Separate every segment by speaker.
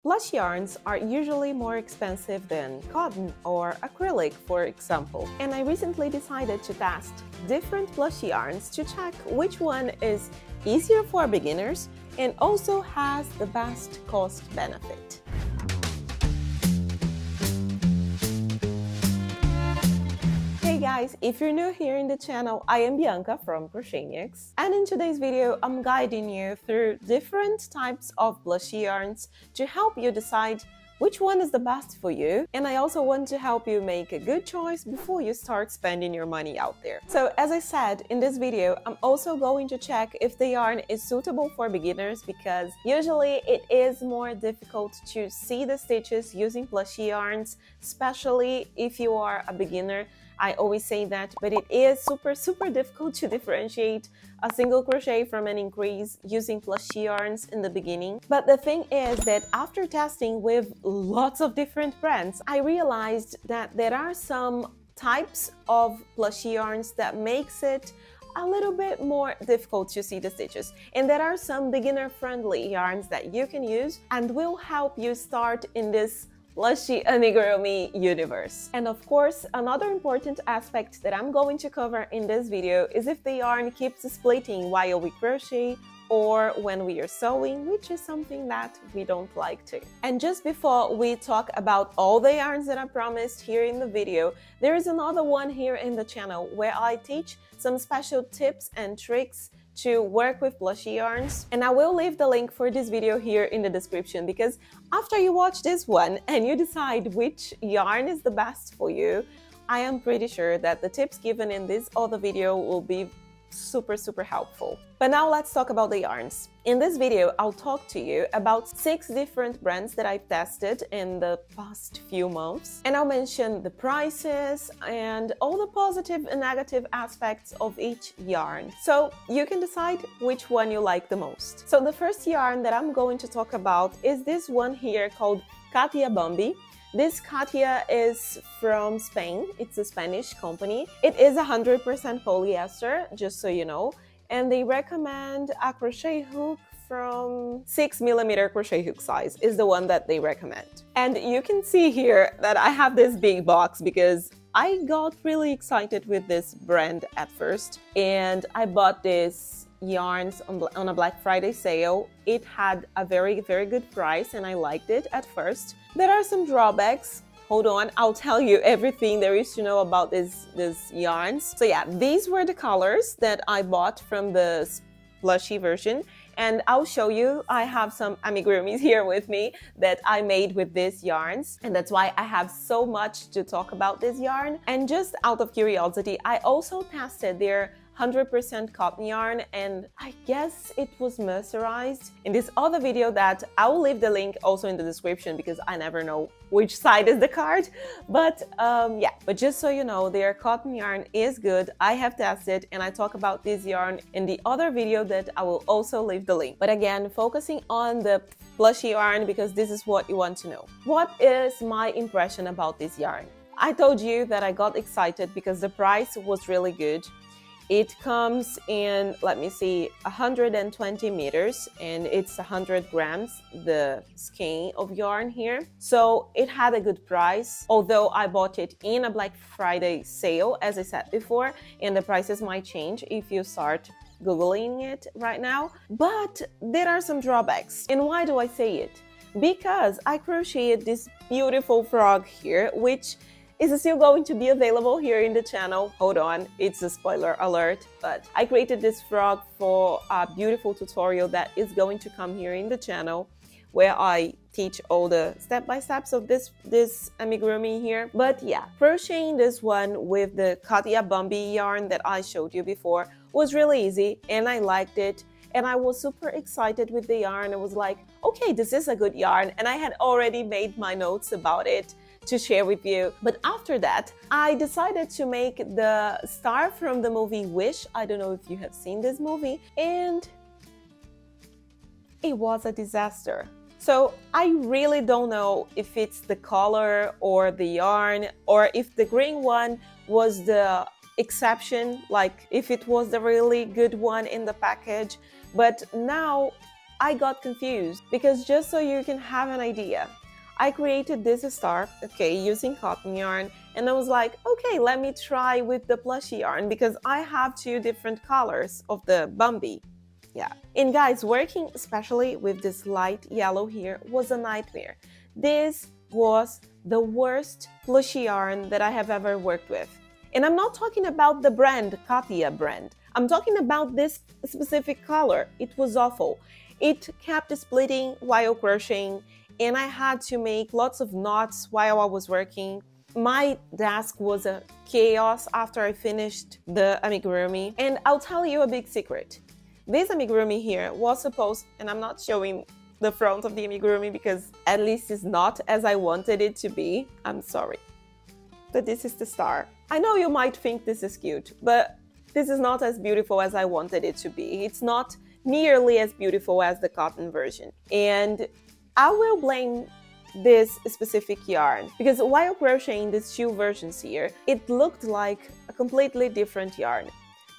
Speaker 1: Plush yarns are usually more expensive than cotton or acrylic, for example, and I recently decided to test different plush yarns to check which one is easier for beginners and also has the best cost benefit. Hey guys, if you're new here in the channel, I am Bianca from Schachenmayr, and in today's video I'm guiding you through different types of plush yarns to help you decide which one is the best for you, and I also want to help you make a good choice before you start spending your money out there. So as I said in this video, I'm also going to check if the yarn is suitable for beginners, because usually it is more difficult to see the stitches using plush yarns, especially if you are a beginner. I always say that, but it is super difficult to differentiate a single crochet from an increase using plush yarns in the beginning. But the thing is that after testing with lots of different brands, I realized that there are some types of plush yarns that makes it a little bit more difficult to see the stitches, and there are some beginner-friendly yarns that you can use and will help you start in this plushy amigurumi universe. And of course, another important aspect that I'm going to cover in this video is if the yarn keeps splitting while we crochet or when we are sewing, which is something that we don't like to. And just before we talk about all the yarns that I promised here in the video, there is another one here in the channel where I teach some special tips and tricks to work with plushy yarns, and I will leave the link for this video here in the description, because after you watch this one and you decide which yarn is the best for you, I am pretty sure that the tips given in this other video will be super helpful. But now let's talk about the yarns. In this video, I'll talk to you about 6 different brands that I've tested in the past few months, and I'll mention the prices and all the positive and negative aspects of each yarn, so you can decide which one you like the most. So the first yarn that I'm going to talk about is this one here called Katia Bambi. This Katia is from Spain. It's a Spanish company. It is 100% polyester, just so you know, and they recommend a crochet hook from 6mm crochet hook size is the one that they recommend. And you can see here that I have this big box because I got really excited with this brand at first, and I bought this yarns on a Black Friday sale. It had a very good price and I liked it at first. There are some drawbacks. Hold on, I'll tell you everything there is to know about these yarns. So yeah, these were the colors that I bought from the plushy version, and I'll show you. I have some amigurumis here with me that I made with these yarns, and that's why I have so much to talk about this yarn. And just out of curiosity, I also tested their 100% cotton yarn, and I guess it was mercerized in this other video that I will leave the link also in the description, because I never know which side is the card. But yeah, but just so you know, their cotton yarn is good. I have tested and I talk about this yarn in the other video that I will also leave the link. But again, focusing on the plushy yarn, because this is what you want to know. What is my impression about this yarn? I told you that I got excited because the price was really good. It comes in, let me see, 120 meters, and it's 100 grams, the skein of yarn here. So it had a good price, although I bought it in a Black Friday sale, as I said before, and the prices might change if you start Googling it right now. But there are some drawbacks. And why do I say it? Because I crocheted this beautiful frog here, which is still going to be available here in the channel. Hold on, it's a spoiler alert, but I created this frog for a beautiful tutorial that is going to come here in the channel, where I teach all the step-by-steps of this amigurumi here. But yeah, crocheting this one with the Katia Bambi yarn that I showed you before was really easy, and I liked it. And I was super excited with the yarn. I was like, okay, this is a good yarn, and I had already made my notes about it to share with you. But after that, I decided to make the star from the movie Wish. I don't know if you have seen this movie, and it was a disaster. So I really don't know if it's the color or the yarn, or if the green one was the exception, like if it was the really good one in the package. But now I got confused because just so you can have an idea, I created this star, okay, using cotton yarn, and I was like, okay, let me try with the plush yarn because I have two different colors of the Bambi. Yeah. And guys, working especially with this light yellow here was a nightmare. This was the worst plush yarn that I have ever worked with. And I'm not talking about the brand, Katia brand. I'm talking about this specific color. It was awful. It kept splitting while crocheting, and I had to make lots of knots while I was working. My desk was a chaos after I finished the amigurumi. And I'll tell you a big secret. This amigurumi here was supposed, and I'm not showing the front of the amigurumi because at least it's not as I wanted it to be. I'm sorry. But this is the star. I know you might think this is cute, but this is not as beautiful as I wanted it to be. It's not nearly as beautiful as the cotton version. And I will blame this specific yarn because while crocheting these two versions here, it looked like a completely different yarn.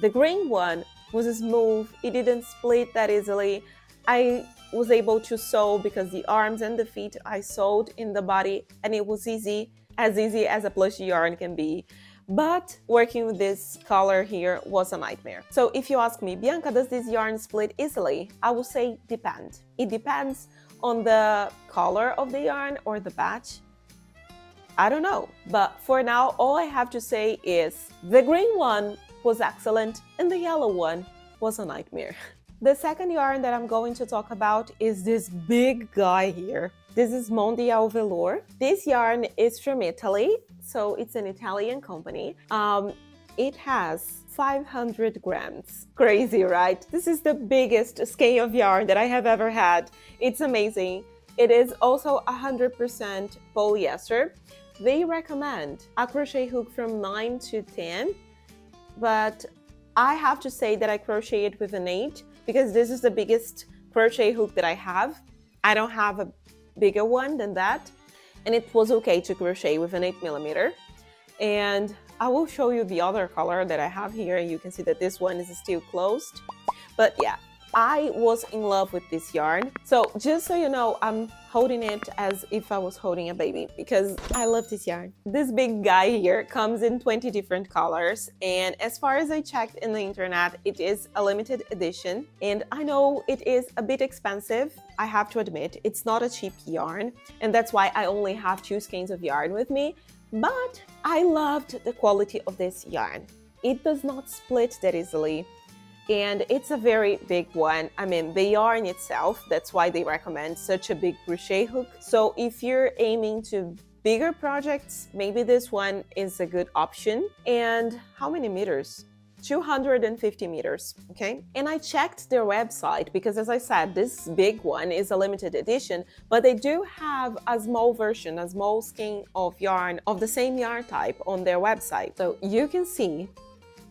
Speaker 1: The green one was smooth, it didn't split that easily. I was able to sew because the arms and the feet I sewed in the body, and it was easy as a plush yarn can be. But working with this color here was a nightmare. So if you ask me, Bianca, does this yarn split easily? I will say depend. It depends on the color of the yarn or the batch. I don't know, but for now all I have to say is the green one was excellent and the yellow one was a nightmare. The second yarn that I'm going to talk about is this big guy here. This is Mondial Velour. This yarn is from Italy, so it's an Italian company. It has 500 grams. Crazy, right? This is the biggest skein of yarn that I have ever had. It's amazing. It is also 100% polyester. They recommend a crochet hook from 9 to 10, but I have to say that I crocheted with an 8 because this is the biggest crochet hook that I have. I don't have a bigger one than that, and it was okay to crochet with an 8mm. And I will show you the other color that I have here. You can see that this one is still closed. But yeah, I was in love with this yarn. So just so you know, I'm holding it as if I was holding a baby because I love this yarn. This big guy here comes in 20 different colors, and as far as I checked in the internet, it is a limited edition, and I know it is a bit expensive. I have to admit, it's not a cheap yarn, and that's why I only have 2 skeins of yarn with me. But I loved the quality of this yarn. It does not split that easily, and it's a very big one. I mean, the yarn itself, that's why they recommend such a big crochet hook. So if you're aiming to bigger projects, maybe this one is a good option. And how many meters? 250 meters, okay? And I checked their website because, as I said, this big one is a limited edition, but they do have a small version, a small skein of yarn of the same yarn type on their website. So you can see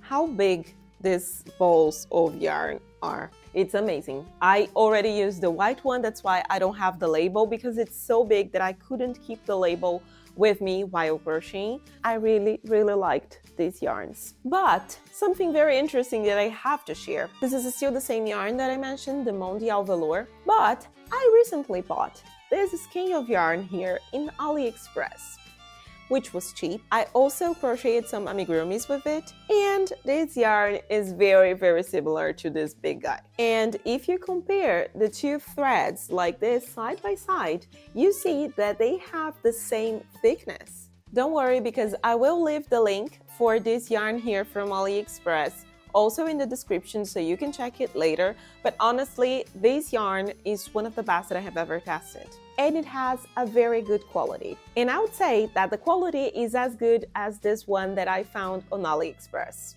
Speaker 1: how big these balls of yarn are. It's amazing. I already used the white one, that's why I don't have the label, because it's so big that I couldn't keep the label with me while crocheting. I really liked these yarns. But something very interesting that I have to share. This is still the same yarn that I mentioned, the Mondial Velour, but I recently bought this skein of yarn here in Aliexpress, which was cheap. I also crocheted some amigurumis with it, and this yarn is very similar to this big guy. And if you compare the two threads like this side by side, you see that they have the same thickness. Don't worry, because I will leave the link for this yarn here from Aliexpress also in the description so you can check it later. But honestly, this yarn is one of the best that I have ever tested. And it has a very good quality. And I would say that the quality is as good as this one that I found on Aliexpress.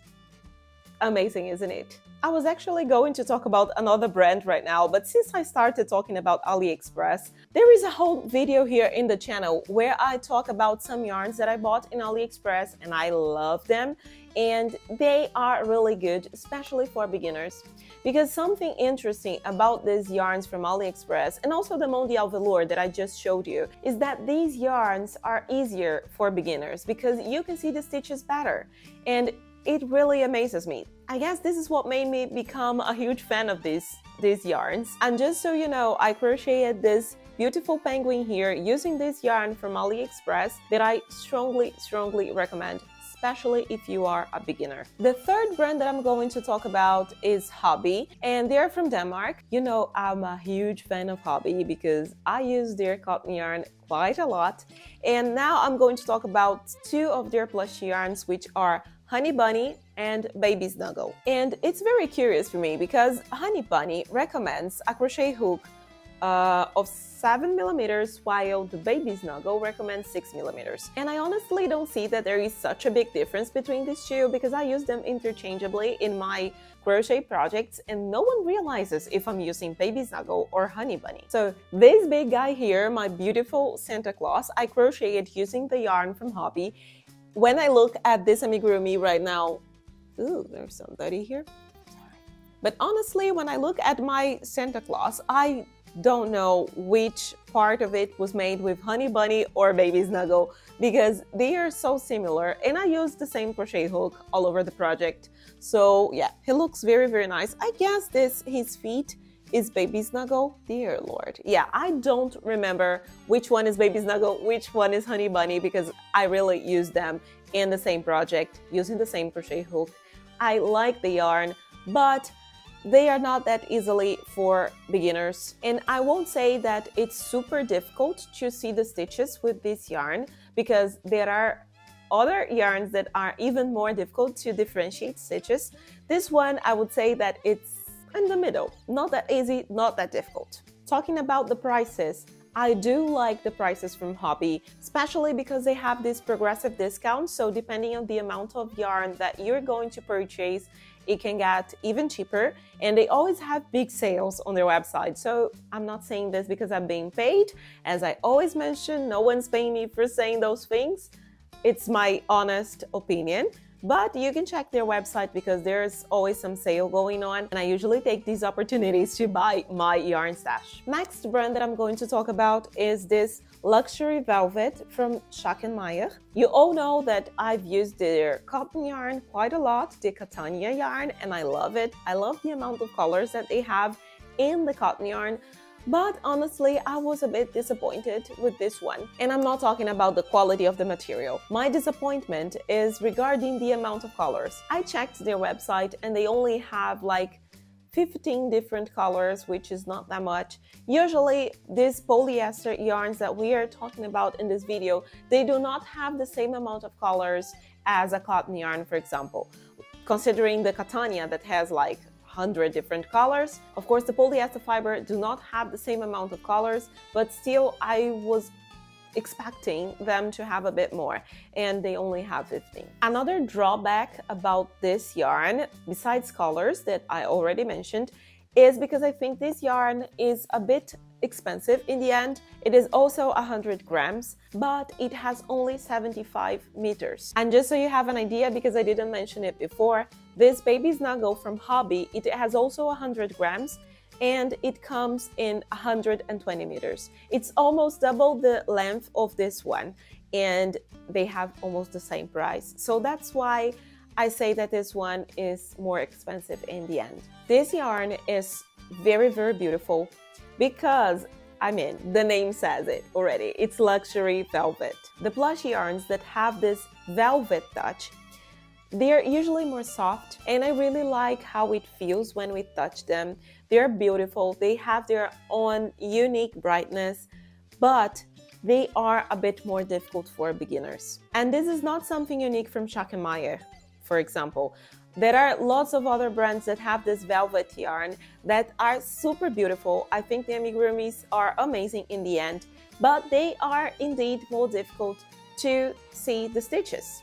Speaker 1: Amazing, isn't it? I was actually going to talk about another brand right now, but since I started talking about Aliexpress, there is a whole video here in the channel where I talk about some yarns that I bought in Aliexpress and I love them, and they are really good, especially for beginners. Because something interesting about these yarns from Aliexpress and also the Mondial Velour that I just showed you is that these yarns are easier for beginners because you can see the stitches better, and it really amazes me. I guess this is what made me become a huge fan of these these yarns. And just so you know, I crocheted this beautiful penguin here using this yarn from Aliexpress that I strongly recommend, especially if you are a beginner. The third brand that I'm going to talk about is Hobbii, and they're from Denmark. You know, I'm a huge fan of Hobbii because I use their cotton yarn quite a lot. And now I'm going to talk about two of their plush yarns, which are Honey Bunny and Baby Snuggle. And it's very curious for me because Honey Bunny recommends a crochet hook of 7mm, while the Baby Snuggle recommends 6mm. And I honestly don't see that there is such a big difference between these two because I use them interchangeably in my crochet projects and no one realizes if I'm using Baby Snuggle or Honey Bunny. So this big guy here, my beautiful Santa Claus, I crocheted using the yarn from Hobbii. When I look at this amigurumi right now, ooh, there's somebody here. But honestly, when I look at my Santa Claus, I don't know which part of it was made with Honey Bunny or Baby Snuggle because they are so similar, and I used the same crochet hook all over the project. So yeah, he looks very nice. I guess his feet is Baby Snuggle. Dear Lord. Yeah, I don't remember which one is Baby Snuggle, which one is Honey Bunny because I really use them in the same project using the same crochet hook. I like the yarn, but they are not that easily for beginners, and I won't say that it's super difficult to see the stitches with this yarn because there are other yarns that are even more difficult to differentiate stitches. This one, I would say that it's in the middle, not that easy, not that difficult. Talking about the prices, I do like the prices from Hobbii, especially because they have this progressive discount, so depending on the amount of yarn that you're going to purchase, it can get even cheaper, and they always have big sales on their website. So I'm not saying this because I'm being paid. As I always mention, no one's paying me for saying those things. It's my honest opinion. But you can check their website because there's always some sale going on, and I usually take these opportunities to buy my yarn stash. Next brand that I'm going to talk about is this luxury velvet from Schachenmayr. You all know that I've used their cotton yarn quite a lot, the Katia yarn, and I love it. I love the amount of colors that they have in the cotton yarn. But honestly, I was a bit disappointed with this one. And I'm not talking about the quality of the material. My disappointment is regarding the amount of colors. I checked their website and they only have like 15 different colors, which is not that much. Usually, these polyester yarns that we are talking about in this video, they do not have the same amount of colors as a cotton yarn, for example. Considering the Catania that has like 100 different colors. Of course, the polyester fiber do not have the same amount of colors, but still I was expecting them to have a bit more, and they only have 15. Another drawback about this yarn, besides colors that I already mentioned, is because I think this yarn is a bit expensive in the end. It is also 100 grams, but it has only 75 meters. And just so you have an idea, because I didn't mention it before, this Baby Snuggle from Hobbii, it has also 100 grams and it comes in 120 meters. It's almost double the length of this one, and they have almost the same price. So that's why I say that this one is more expensive in the end. This yarn is very beautiful because, I mean, the name says it already. It's luxury velvet. The plush yarns that have this velvet touch, they're usually more soft, and I really like how it feels when we touch them. They're beautiful. They have their own unique brightness, but they are a bit more difficult for beginners. And this is not something unique from Schachenmayr, for example. There are lots of other brands that have this velvet yarn that are super beautiful. I think the amigurumis are amazing in the end, but they are indeed more difficult to see the stitches.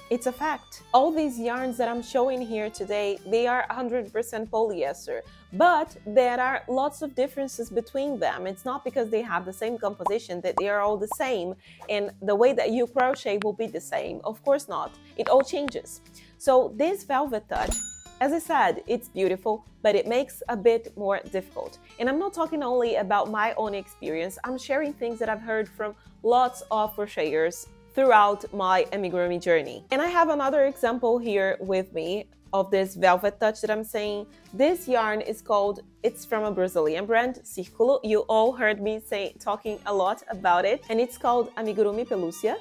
Speaker 1: It's a fact. All these yarns that I'm showing here today, they are 100% polyester, but there are lots of differences between them. It's not because they have the same composition that they are all the same and the way that you crochet will be the same. Of course not. It all changes. So this velvet touch, as I said, it's beautiful, but it makes a bit more difficult. And I'm not talking only about my own experience. I'm sharing things that I've heard from lots of crocheters throughout my amigurumi journey. And I have another example here with me of this velvet touch that I'm saying. This yarn is called, it's from a Brazilian brand, Círculo. You all heard me talking a lot about it, and it's called Amigurumi Pelúcia,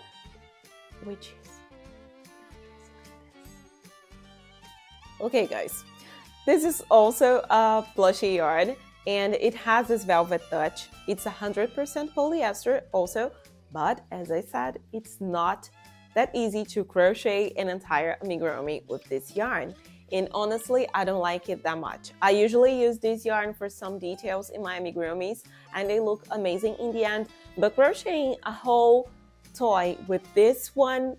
Speaker 1: which is okay, guys. This is also a plushy yarn, and it has this velvet touch. It's 100% polyester also, but as I said, it's not that easy to crochet an entire amigurumi with this yarn. And honestly, I don't like it that much. I usually use this yarn for some details in my amigurumis, and they look amazing in the end, but crocheting a whole toy with this one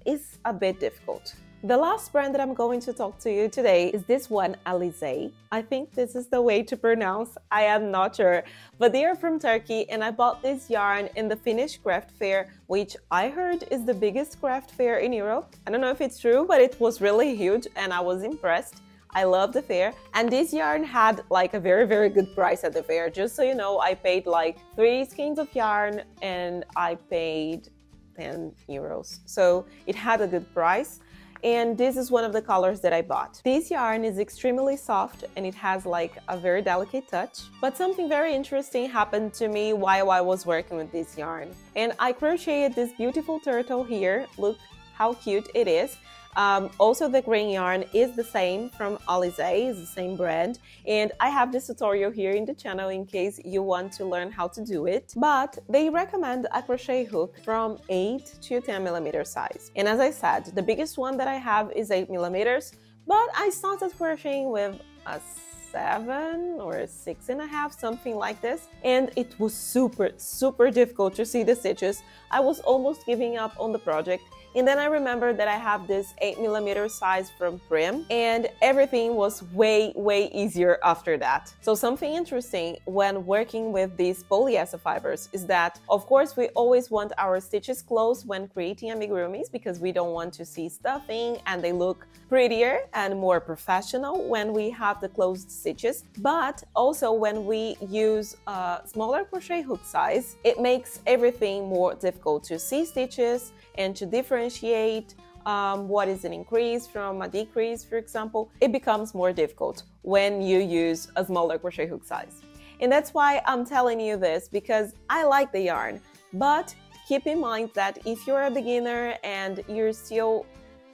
Speaker 1: is a bit difficult. The last brand that I'm going to talk to you today is this one, Alize. I think this is the way to pronounce, I am not sure, but they are from Turkey, and I bought this yarn in the Finnish craft fair, which I heard is the biggest craft fair in Europe. I don't know if it's true, but it was really huge and I was impressed. I love the fair, and this yarn had like a very good price at the fair. Just so you know, I paid like 3 skeins of yarn and I paid 10 euros. So it had a good price. And this is one of the colors that I bought. This yarn is extremely soft and it has like a very delicate touch. But something very interesting happened to me while I was working with this yarn. And I crocheted this beautiful turtle here. Look how cute it is. Also, the grain yarn is the same from Alize, is the same brand, and I have this tutorial here in the channel in case you want to learn how to do it. But they recommend a crochet hook from 8 to 10 millimeter size. And as I said, the biggest one that I have is 8 millimeters, but I started crocheting with a 7 or 6.5, something like this, and it was super difficult to see the stitches. I was almost giving up on the project. And then I remembered that I have this 8 millimeter size from Prim, and everything was way easier after that. So something interesting when working with these polyester fibers is that, of course, we always want our stitches closed when creating amigurumis because we don't want to see stuffing, and they look prettier and more professional when we have the closed stitches. But also when we use a smaller crochet hook size, it makes everything more difficult to see stitches and to differentiate what is an increase from a decrease, for example. It becomes more difficult when you use a smaller crochet hook size. And that's why I'm telling you this, because I like the yarn, but keep in mind that if you're a beginner and you're still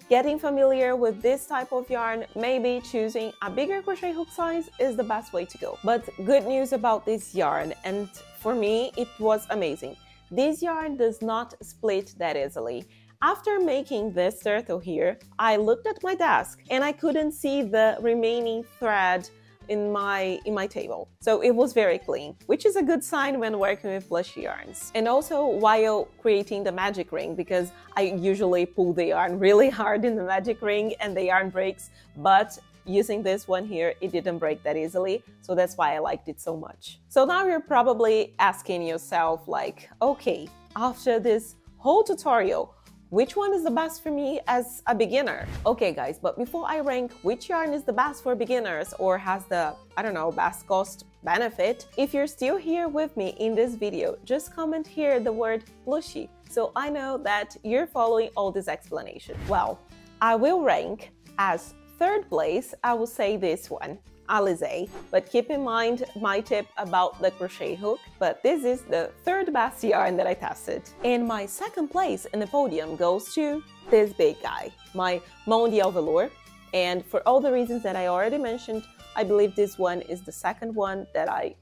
Speaker 1: getting familiar with this type of yarn, maybe choosing a bigger crochet hook size is the best way to go. But good news about this yarn, and for me it was amazing. This yarn does not split that easily. After making this turtle here, I looked at my desk and I couldn't see the remaining thread in my table. So it was very clean, which is a good sign when working with plush yarns. And also while creating the magic ring, because I usually pull the yarn really hard in the magic ring and the yarn breaks, but using this one here, it didn't break that easily, so that's why I liked it so much. So now you're probably asking yourself like, okay, after this whole tutorial, which one is the best for me as a beginner? Okay guys, but before I rank which yarn is the best for beginners or has the, I don't know, best cost benefit, if you're still here with me in this video, just comment here the word plushy, so I know that you're following all this explanation. Well, I will rank as third place, I will say this one, Alize, but keep in mind my tip about the crochet hook, but this is the third best yarn that I tested. And my second place in the podium goes to this big guy, my Mondial Velour, and for all the reasons that I already mentioned, I believe this one is the second one that I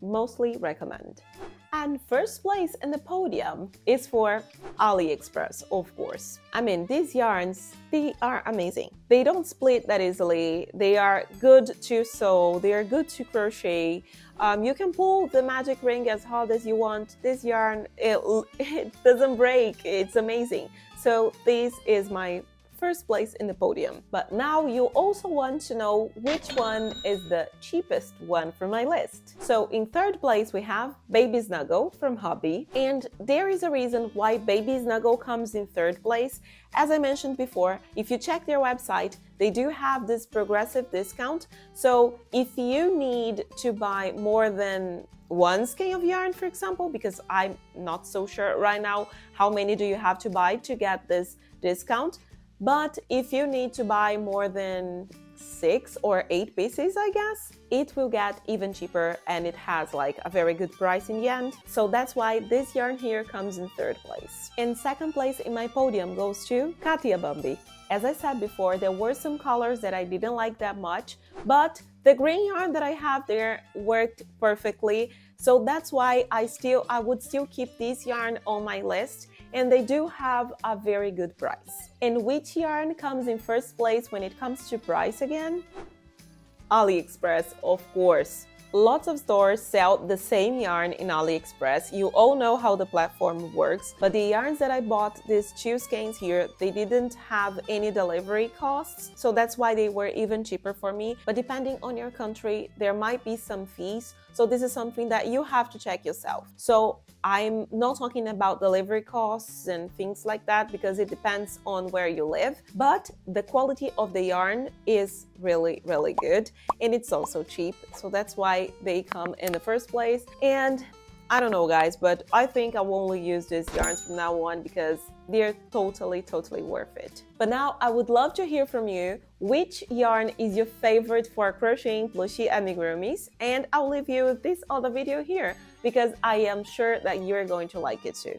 Speaker 1: mostly recommend. And first place in the podium is for Aliexpress, of course. I mean, these yarns, they are amazing. They don't split that easily. They are good to sew. They are good to crochet. You can pull the magic ring as hard as you want. This yarn, it doesn't break. It's amazing. So this is my first place in the podium. But now you also want to know which one is the cheapest one from my list. So in third place we have Baby Snuggle from Hobbii, and there is a reason why Baby Snuggle comes in third place. As I mentioned before, if you check their website, they do have this progressive discount. So if you need to buy more than one skein of yarn, for example, because I'm not so sure right now how many do you have to buy to get this discount, But if you need to buy more than 6 or 8 pieces, I guess, it will get even cheaper, and it has like a very good price in the end. So that's why this yarn here comes in 3rd place. And 2nd place in my podium goes to Katia Bambi. As I said before, there were some colors that I didn't like that much, but the green yarn that I have there worked perfectly. So that's why I would still keep this yarn on my list, and they do have a very good price. And which yarn comes in 1st place when it comes to price again? Aliexpress, of course. Lots of stores sell the same yarn in Aliexpress. You all know how the platform works, but the yarns that I bought, these 2 skeins here, they didn't have any delivery costs, so that's why they were even cheaper for me. But depending on your country, there might be some fees, so this is something that you have to check yourself. So I'm not talking about delivery costs and things like that because it depends on where you live, but the quality of the yarn is really, really good, and it's also cheap, so that's why they come in the 1st place. And I don't know guys, but I think I will only use these yarns from now on because they're totally worth it. But now I would love to hear from you. Which yarn is your favorite for crocheting plushie amigurumis? And I'll leave you with this other video here because I am sure that you're going to like it too.